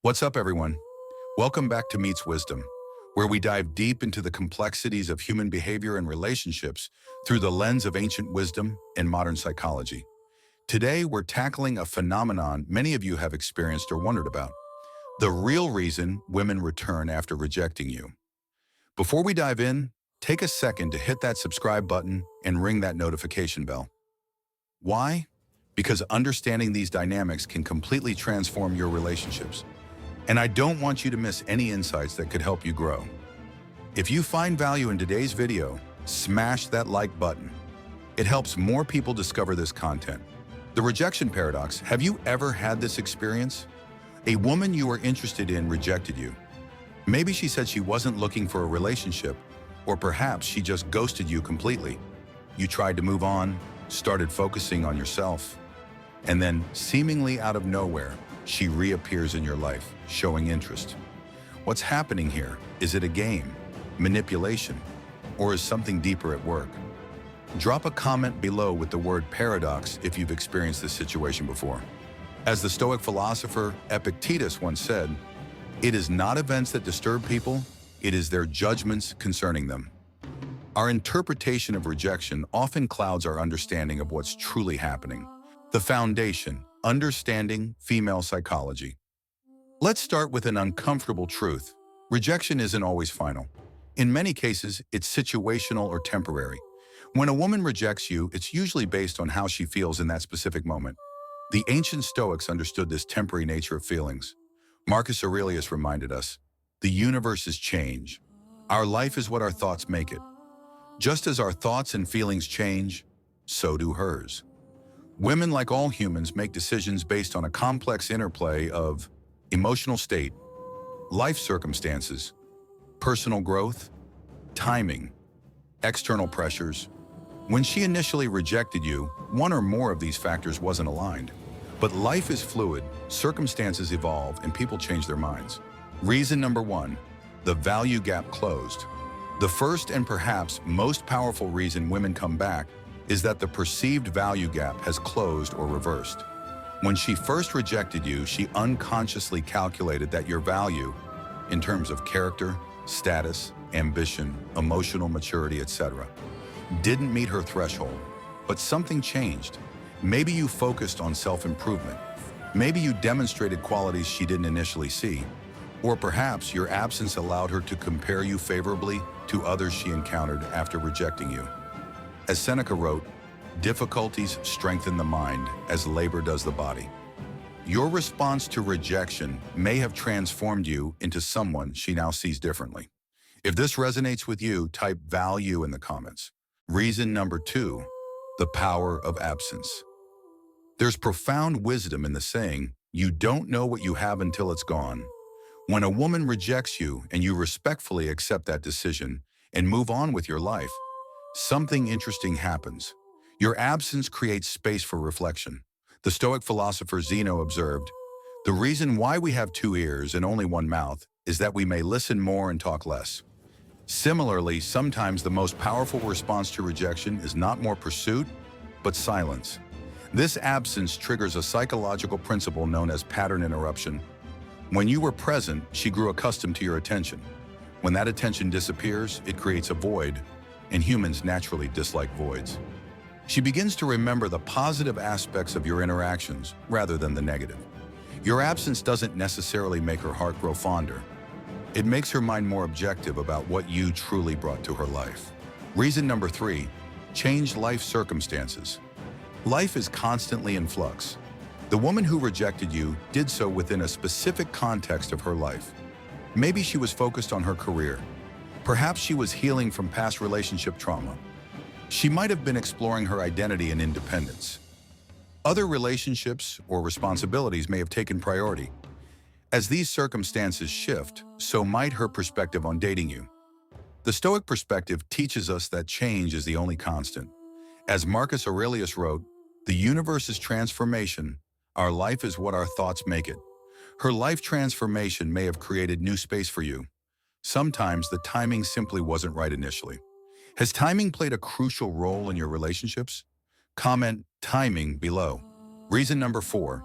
What's up, everyone? Welcome back to Meets Wisdom, where we dive deep into the complexities of human behavior and relationships through the lens of ancient wisdom and modern psychology. Today, we're tackling a phenomenon many of you have experienced or wondered about: the real reason women return after rejecting you. Before we dive in, take a second to hit that subscribe button and ring that notification bell. Why? Because understanding these dynamics can completely transform your relationships. And I don't want you to miss any insights that could help you grow. If you find value in today's video, smash that like button. It helps more people discover this content. The rejection paradox. Have you ever had this experience? A woman you were interested in rejected you. Maybe she said she wasn't looking for a relationship, or perhaps she just ghosted you completely. You tried to move on, started focusing on yourself, and then, seemingly out of nowhere, she reappears in your life, showing interest. What's happening here? Is it a game, manipulation, or is something deeper at work? Drop a comment below with the word paradox if you've experienced this situation before. As the Stoic philosopher Epictetus once said, "It is not events that disturb people, it is their judgments concerning them." Our interpretation of rejection often clouds our understanding of what's truly happening. The foundation: understanding female psychology. Let's start with an uncomfortable truth. Rejection isn't always final. In many cases, it's situational or temporary. When a woman rejects you, it's usually based on how she feels in that specific moment. The ancient Stoics understood this temporary nature of feelings. Marcus Aurelius reminded us, "The universe is change. Our life is what our thoughts make it. Just as our thoughts and feelings change, so do hers." Women, like all humans, make decisions based on a complex interplay of emotional state, life circumstances, personal growth, timing, external pressures. When she initially rejected you, one or more of these factors wasn't aligned. But life is fluid, circumstances evolve, and people change their minds. Reason number one: the value gap closed. The first and perhaps most powerful reason women come back is that the perceived value gap has closed or reversed. When she first rejected you, she unconsciously calculated that your value, in terms of character, status, ambition, emotional maturity, etc., didn't meet her threshold. But something changed. Maybe you focused on self-improvement. Maybe you demonstrated qualities she didn't initially see. Or perhaps your absence allowed her to compare you favorably to others she encountered after rejecting you. As Seneca wrote, "Difficulties strengthen the mind as labor does the body." Your response to rejection may have transformed you into someone she now sees differently. If this resonates with you, type value in the comments. Reason number two: the power of absence. There's profound wisdom in the saying, "You don't know what you have until it's gone." When a woman rejects you and you respectfully accept that decision and move on with your life, something interesting happens. Your absence creates space for reflection. The Stoic philosopher Zeno observed, "The reason why we have two ears and only one mouth is that we may listen more and talk less." Similarly, sometimes the most powerful response to rejection is not more pursuit, but silence. This absence triggers a psychological principle known as pattern interruption. When you were present, she grew accustomed to your attention. When that attention disappears, it creates a void, and humans naturally dislike voids. She begins to remember the positive aspects of your interactions rather than the negative. Your absence doesn't necessarily make her heart grow fonder. It makes her mind more objective about what you truly brought to her life. Reason number three: changed life circumstances. Life is constantly in flux. The woman who rejected you did so within a specific context of her life. Maybe she was focused on her career. Perhaps she was healing from past relationship trauma. She might have been exploring her identity and independence. Other relationships or responsibilities may have taken priority. As these circumstances shift, so might her perspective on dating you. The Stoic perspective teaches us that change is the only constant. As Marcus Aurelius wrote, "The universe is transformation. Our life is what our thoughts make it." Her life transformation may have created new space for you. Sometimes the timing simply wasn't right initially. Has timing played a crucial role in your relationships? Comment "timing" below. Reason number four: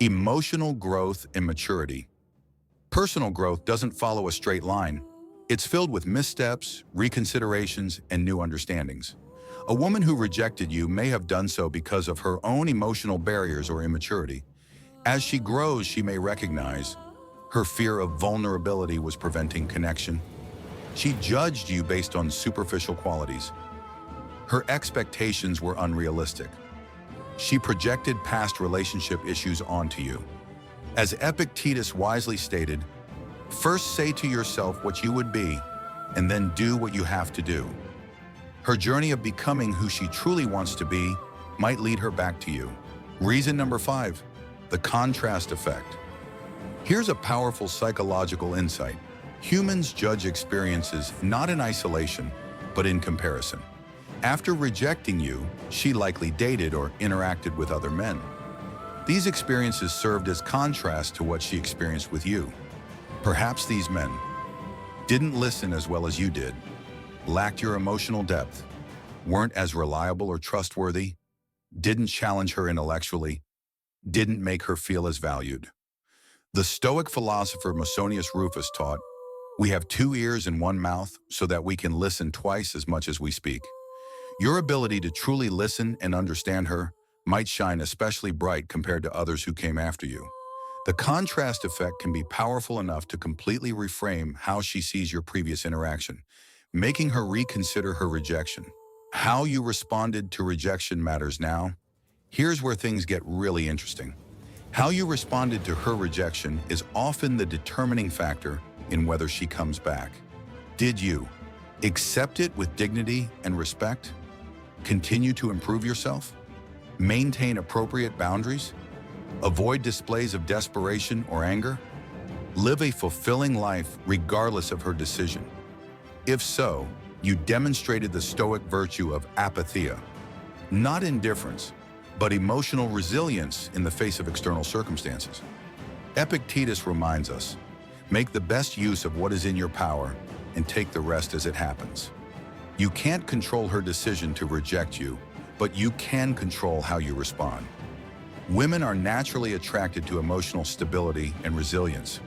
Emotional growth and maturity. Personal growth doesn't follow a straight line. It's filled with missteps, reconsiderations, and new understandings. A woman who rejected you may have done so because of her own emotional barriers or immaturity. As she grows, she may recognize her fear of vulnerability was preventing connection. She judged you based on superficial qualities. Her expectations were unrealistic. She projected past relationship issues onto you. As Epictetus wisely stated, first say to yourself what you would be, and then do what you have to do. Her journey of becoming who she truly wants to be might lead her back to you. Reason number 5, the contrast effect. Here's a powerful psychological insight. Humans judge experiences not in isolation, but in comparison. After rejecting you, she likely dated or interacted with other men. These experiences served as contrast to what she experienced with you. Perhaps these men didn't listen as well as you did, lacked your emotional depth, weren't as reliable or trustworthy, didn't challenge her intellectually, didn't make her feel as valued. The Stoic philosopher Musonius Rufus taught, "We have 2 ears and 1 mouth so that we can listen twice as much as we speak." Your ability to truly listen and understand her might shine especially bright compared to others who came after you. The contrast effect can be powerful enough to completely reframe how she sees your previous interaction, making her reconsider her rejection. How you responded to rejection matters now. Here's where things get really interesting. How you responded to her rejection is often the determining factor in whether she comes back. Did you accept it with dignity and respect? Continue to improve yourself? Maintain appropriate boundaries? Avoid displays of desperation or anger? Live a fulfilling life regardless of her decision? If so, you demonstrated the Stoic virtue of apatheia, not indifference, but emotional resilience in the face of external circumstances. Epictetus reminds us, make the best use of what is in your power and take the rest as it happens. You can't control her decision to reject you, but you can control how you respond. Women are naturally attracted to emotional stability and resilience.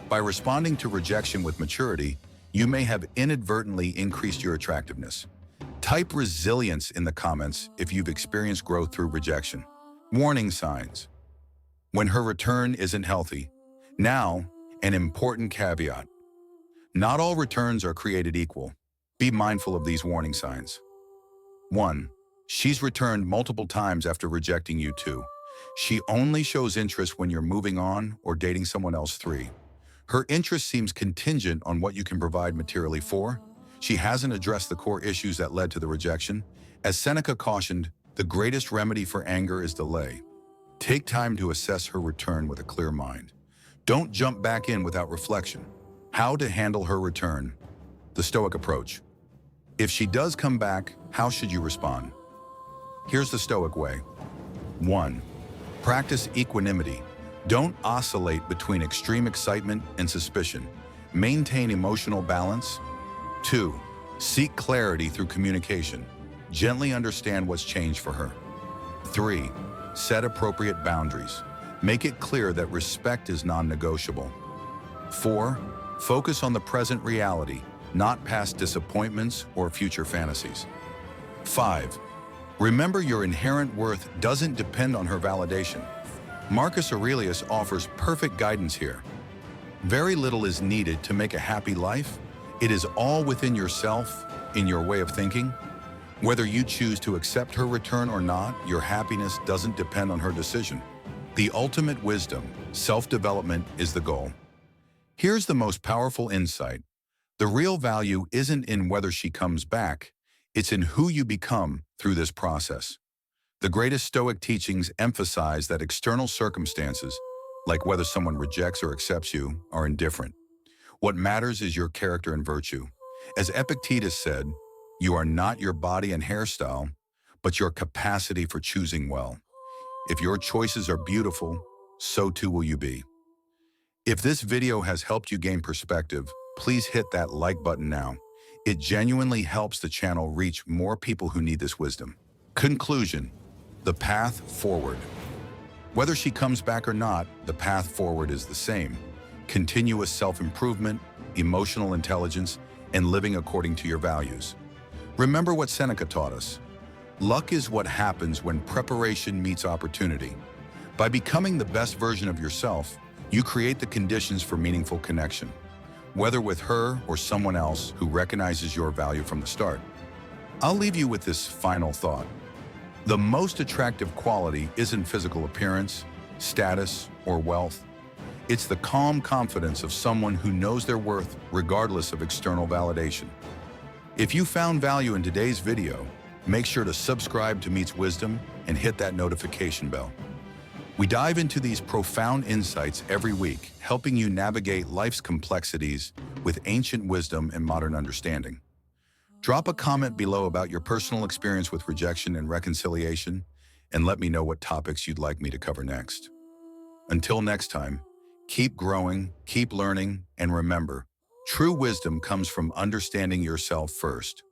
By responding to rejection with maturity, you may have inadvertently increased your attractiveness. Type resilience in the comments if you've experienced growth through rejection. Warning signs. When her return isn't healthy. Now, an important caveat. Not all returns are created equal. Be mindful of these warning signs. 1. She's returned multiple times after rejecting you. 2. She only shows interest when you're moving on or dating someone else. 3. Her interest seems contingent on what you can provide materially. 4. She hasn't addressed the core issues that led to the rejection. As Seneca cautioned, the greatest remedy for anger is delay. Take time to assess her return with a clear mind. Don't jump back in without reflection. How to handle her return. The Stoic approach. If she does come back, how should you respond? Here's the Stoic way. 1. Practice equanimity. Don't oscillate between extreme excitement and suspicion. Maintain emotional balance. 2. Seek clarity through communication. Gently understand what's changed for her. 3. Set appropriate boundaries. Make it clear that respect is non-negotiable. 4. Focus on the present reality, not past disappointments or future fantasies. 5. Remember your inherent worth doesn't depend on her validation. Marcus Aurelius offers perfect guidance here. Very little is needed to make a happy life. It is all within yourself, in your way of thinking. Whether you choose to accept her return or not, your happiness doesn't depend on her decision. The ultimate wisdom, self-development, is the goal. Here's the most powerful insight. The real value isn't in whether she comes back, it's in who you become through this process. The greatest Stoic teachings emphasize that external circumstances, like whether someone rejects or accepts you, are indifferent. What matters is your character and virtue. As Epictetus said, you are not your body and hairstyle, but your capacity for choosing well. If your choices are beautiful, so too will you be. If this video has helped you gain perspective, please hit that like button now. It genuinely helps the channel reach more people who need this wisdom. Conclusion: the path forward. Whether she comes back or not, the path forward is the same: continuous self-improvement, emotional intelligence, and living according to your values. Remember what Seneca taught us: luck is what happens when preparation meets opportunity. By becoming the best version of yourself, you create the conditions for meaningful connection, whether with her or someone else who recognizes your value from the start. I'll leave you with this final thought. The most attractive quality isn't physical appearance, status, or wealth. It's the calm confidence of someone who knows their worth regardless of external validation. If you found value in today's video, make sure to subscribe to Meets Wisdom and hit that notification bell. We dive into these profound insights every week, helping you navigate life's complexities with ancient wisdom and modern understanding. Drop a comment below about your personal experience with rejection and reconciliation, and let me know what topics you'd like me to cover next. Until next time, keep growing, keep learning, and remember, true wisdom comes from understanding yourself first.